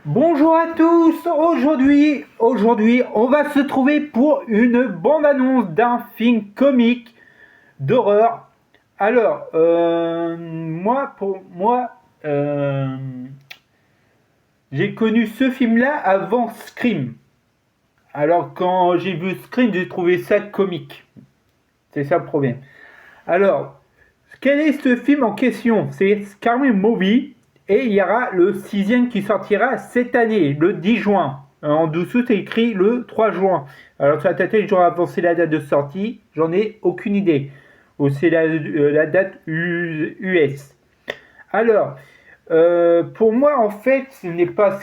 Bonjour à tous, aujourd'hui, on va se trouver pour une bande-annonce d'un film comique d'horreur. Alors, pour moi, j'ai connu ce film-là avant Scream. Alors, quand j'ai vu Scream, j'ai trouvé ça comique. C'est ça le problème. Alors, quel est ce film en question? C'est Scary Movie. Et il y aura le sixième qui sortira cette année, le 10 juin. En dessous, c'est écrit le 3 juin. Alors, sur la tête, j'aurais avancé la date de sortie. J'en ai aucune idée. Ou c'est la date US. Alors, pour moi, en fait, ce n'est pas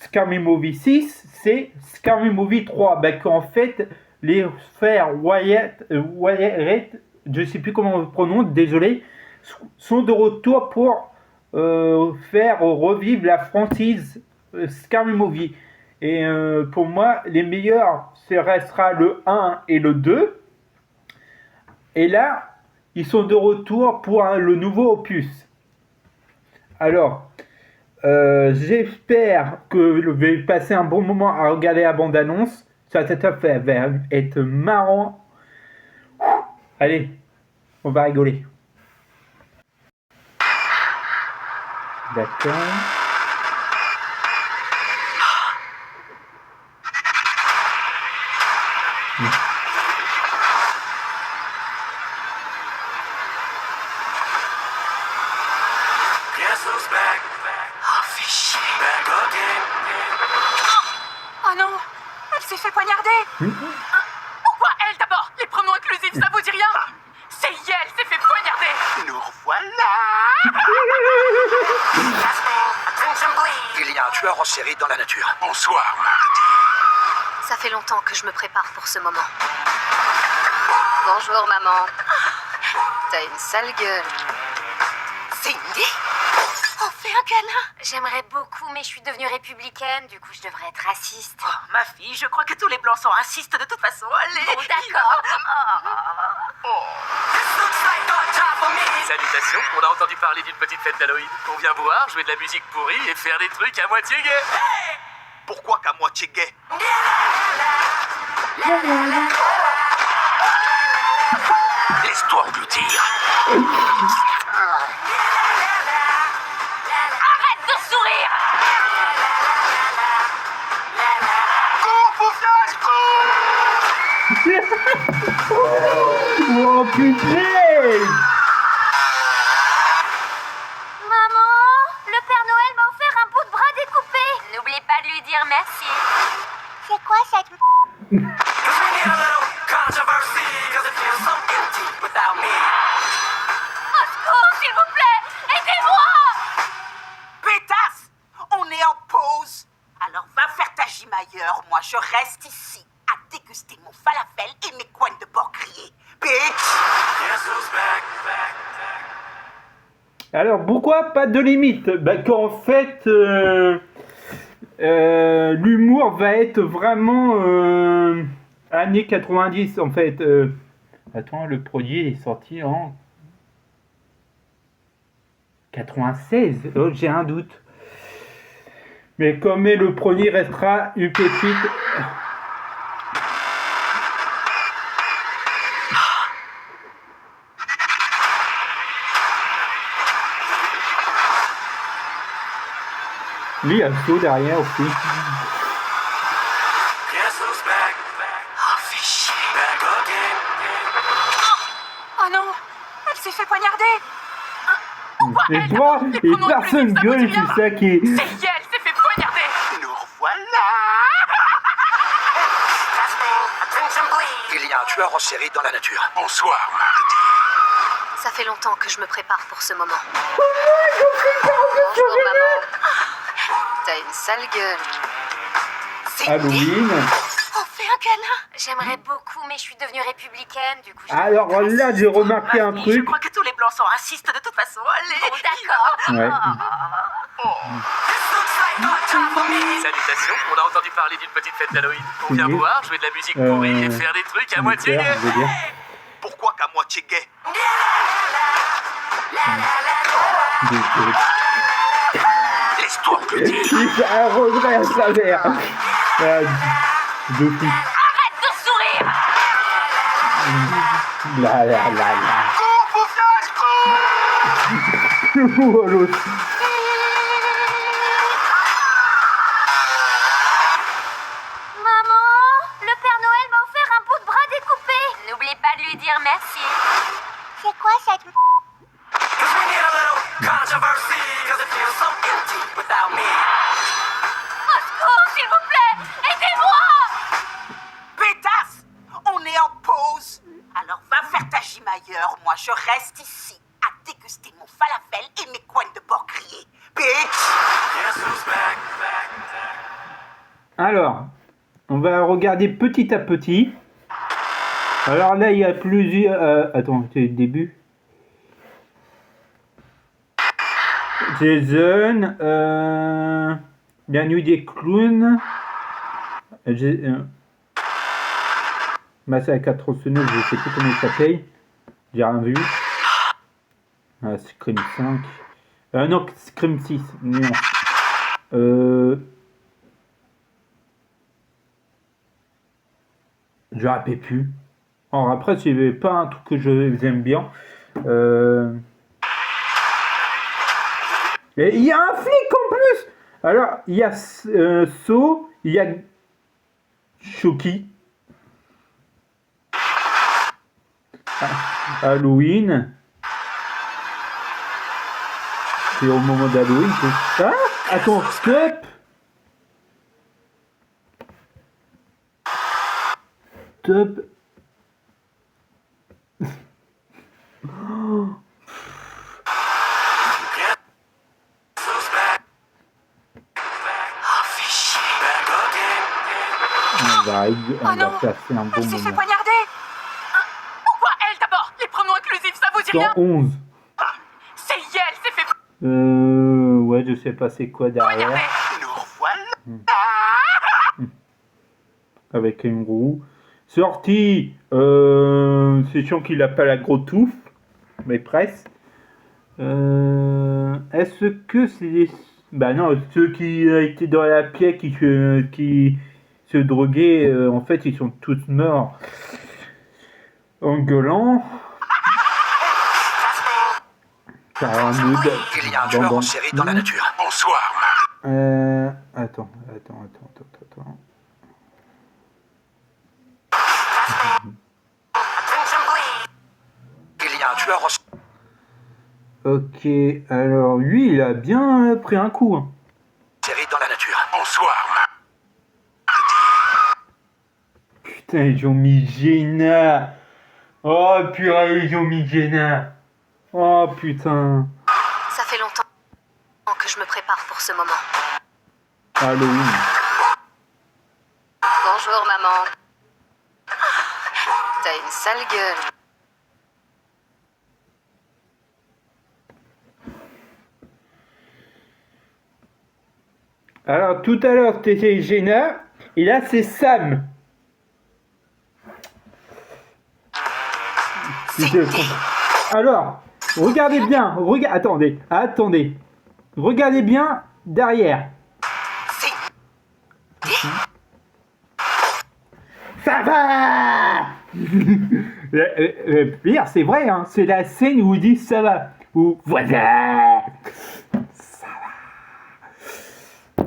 Scary Movie 6, c'est Scary Movie 3. Ben, qu'en fait, les frères Wyatt, je ne sais plus comment on le prononce, désolé, sont de retour pour faire revivre la franchise Scary Movie. Et pour moi, les meilleurs, ce restera le 1 et le 2. Et là, ils sont de retour pour le nouveau opus. Alors, j'espère que vous allez passer un bon moment à regarder la bande-annonce. Ça va être marrant. Allez, on va rigoler. D'accord. Oh, fais chier. Oh non, elle s'est fait poignarder. Pourquoi elle d'abord? Les pronoms inclusifs, ça vous dit rien? C'est elle s'est fait poignarder. Nous revoilà. Il y a un tueur en série dans la nature. Bonsoir, Marty. Ça fait longtemps que je me prépare pour ce moment. Bonjour, maman. T'as une sale gueule. Cindy? Oh, fais un câlin. J'aimerais beaucoup, mais je suis devenue républicaine, du coup je devrais être raciste. Oh, ma fille, je crois que tous les blancs sont racistes de toute façon. Allez. Bon, d'accord. Salutations, on a entendu parler d'une petite fête d'Halloween. On vient boire, jouer de la musique pourrie et faire des trucs à moitié gays. Pourquoi qu'à moitié gay? Laisse-toi engloutir. Arrête de sourire. Oh putain! Maman, le Père Noël m'a offert un bout de bras découpé. N'oublie pas de lui dire merci. C'est quoi cette... Au secours, s'il vous plaît. Aidez-moi. Pétasse, on est en pause. Alors va faire ta gym ailleurs. Moi, je reste ici à déguster mon falafel et mes coins de porc grillés. Bitch. Alors, pourquoi pas de limite? Bah, qu'en fait, l'humour va être vraiment années 90, en fait. Attends, le produit est sorti en 96. Oh, j'ai un doute. Mais comme le premier restera une pépite... Lui, il y a le saut derrière aussi. Oh, fais chier. Oh non, elle s'est fait poignarder. Pourquoi Et elle toi, d'abord? Les et pronoms personne inclusifs, ça vous gueule, dit c'est rien? ça qui est... C'est elle s'est fait poignarder. Nous revoilà. Il y a un tueur en série dans la nature. Bonsoir, Marty. Ça fait longtemps que je me prépare pour ce moment. Bonjour, maman. T'as une sale gueule. Halloween. Oh, fais un câlin. J'aimerais beaucoup, mais je suis devenue républicaine, du coup je Alors devrais être là, raciste. j'ai remarqué un Ma fille, je truc. crois que tous les blancs sont racistes de toute façon. Allez. Bon, d'accord. Ouais. Salutations, on a entendu parler d'une petite fête d'Halloween. On vient Oui. boire, jouer de la musique pourrie et faire des trucs à moitié Super, gays. je veux dire. Pourquoi qu'à moitié gay? Donc, Laisse-toi engloutir. Il fait un regret à sa mère. Ah, de fou. Arrête de sourire. Là, là, là, là. Oh, l'autre. Maman, le Père Noël m'a offert un bout de bras découpé. N'oublie pas de lui dire merci. C'est quoi cette... Au secours, s'il vous plaît. Aidez-moi. Pétasse! On est en pause. Alors va faire ta gym ailleurs. Moi, je reste ici à déguster mon falafel et mes coins de porc grillés. Bitch! Alors, on va regarder petit à petit. Alors là, il y a plusieurs... attends, c'est le début. Jason, la nuit des clowns. Massacre à 4 tronçonneuses, je sais plus comment il s'appelle. J'ai rien vu. Ah, Scream 5. Non, Scream 6. Non. Je me rappelle plus. Alors après, c'est pas un truc que j'aime bien. Et il y a un flic en plus. Alors, il y a So, il y a Chucky. Halloween. C'est au moment d'Halloween. Ah, attends, stop. Stop. On va passer un bon Elle s'est fait moment. poignarder. Pourquoi elle d'abord? Les pronoms inclusifs, ça vous dit rien? 111. C'est elle s'est fait Ouais, je sais pas c'est quoi derrière. poignarder. Nous revoilà. Avec une roue. Sorti. C'est sûr qu'il a pas la grosse touffe. Mais presque. Est-ce que c'est des... Bah non, ceux qui étaient dans la pièce qui se droguaient, en fait, ils sont tous morts en gueulant. Il y a un tueur en série dans la nature. Bonsoir, Marc. Attends. Il y a un tueur en Ok, alors lui, il a bien pris un coup. Hein. série dans la nature. Bonsoir, Marc. Putain, ils ont mis Jenna. Oh purée, ils ont mis Jenna. Oh putain. Ça fait longtemps que je me prépare pour ce moment. Halloween. Bonjour, maman. T'as une sale gueule. Alors tout à l'heure c'était Jenna. Et là c'est Sam. Alors, regardez bien. Attendez. Regardez bien derrière. Ça va. Le pire, c'est vrai, hein, c'est la scène où ils disent ça va. Ou voilà. Ça va. On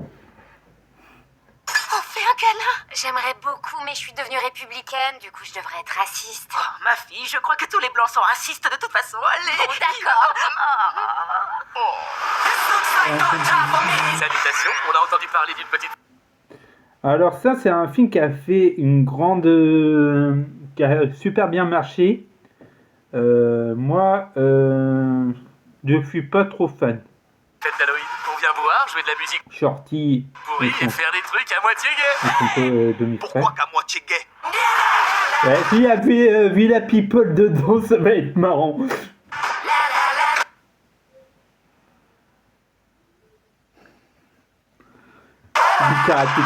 fait un câlin. J'aimerais beaucoup, mais je suis devenue républicaine, du coup je devrais être raciste. Oh, ma fille, je crois que tous les blancs sont racistes de toute façon. Allez. Bon, d'accord. Salutations, on a entendu parler d'une petite... Alors ça, c'est un film qui a fait une grande... qui a super bien marché. Moi, je suis pas trop fan. Fête d'Halloween, on vient boire, jouer de la musique Shorty, pourrie ils et sont, faire des trucs à moitié gays. ils sont pas demi-frères. Pourquoi qu'à moitié gay? Ouais, s'il y avait Villa People dedans, ça va être marrant. Du karaté.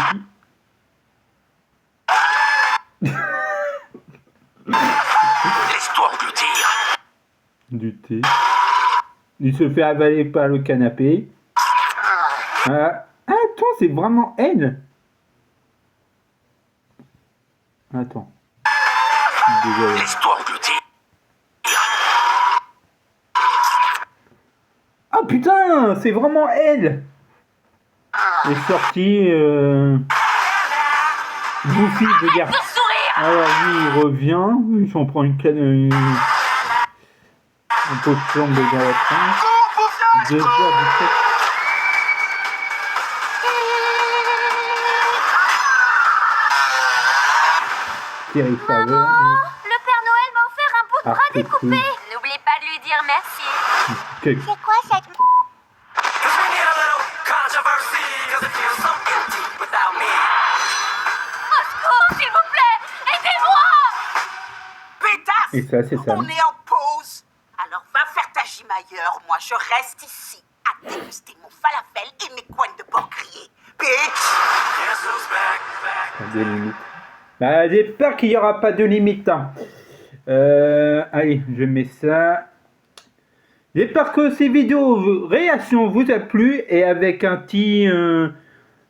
Laisse-toi engloutir. Du thé. Il se fait avaler par le canapé. Ah, attends, c'est vraiment elle. Attends. Désolé. Laisse-toi engloutir. Ah putain, c'est vraiment elle. Elle est sortie. Goofy veut dire. Alors lui il revient, il s'en prend une canne. Un peu de flambe de galatin. 2h17. Thierry Favre. Le Père Noël m'a offert un bout de bras Arc découpé. Cool. N'oublie pas de lui dire merci. Que- C'est quoi cette... Au secours, s'il vous plaît. Aidez-moi. Pétasse! Et ça, c'est ça. On est en pause. Alors va faire ta gym ailleurs. Moi, je reste ici à déguster mon falafel et mes coins de porc grillés. Bitch! Pas de limite. Bah, j'espère qu'il n'y aura pas de limite. Hein. Allez, je mets ça. J'espère que ces vidéos réactions vous a plu et avec un petit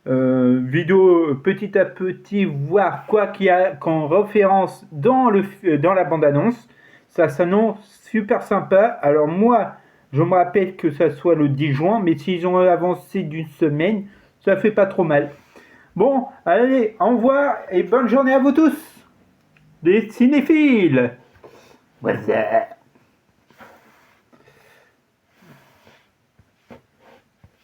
vidéo petit à petit, voir quoi qu'il y a qu'en référence dans la bande-annonce. Ça s'annonce super sympa. Alors moi, je me rappelle que ça soit le 10 juin, mais s'ils ont avancé d'une semaine, ça fait pas trop mal. Bon, allez, au revoir et bonne journée à vous tous, les cinéphiles. What's up?